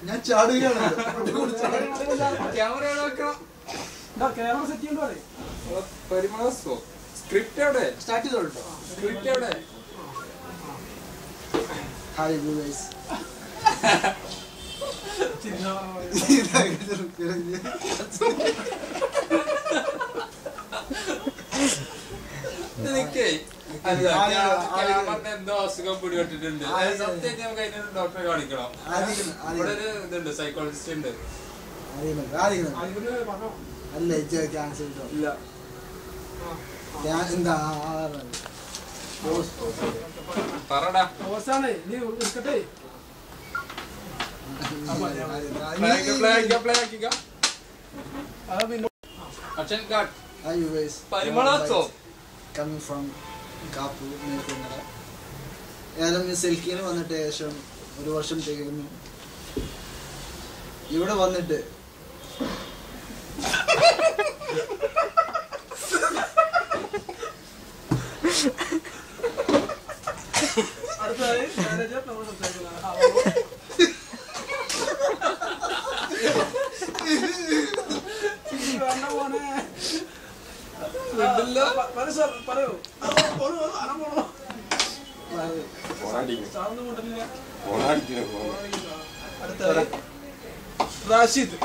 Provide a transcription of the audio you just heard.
ഞാൻ ചാടുകയാണ്. സ്ക്രിപ്റ്റ് എവിടെ? Start ചെയ്തോട്ടോ. Script എവിടെ? Hi guys. എന്തോ അസുഖം പിടിപെട്ടിട്ടുണ്ട്. സത്യമായിട്ട് നമുക്ക് അതിനൊരു ഡോക്ടറെ കാണിക്കണം. ഇവിടെ ഒരു ഇതുണ്ട്, സൈക്കോളജിസ്റ്റ് ഉണ്ട്. അല്ല ക്യാൻസർ ഇല്ല. എന്താ പറടാ. coming from Kapu, ഏലം സെൽക്കിന് വന്നിട്ട് ഏകദേശം 1 വർഷം തികയുന്നു. ഇവിടെ വന്നിട്ട് റാഷിദ്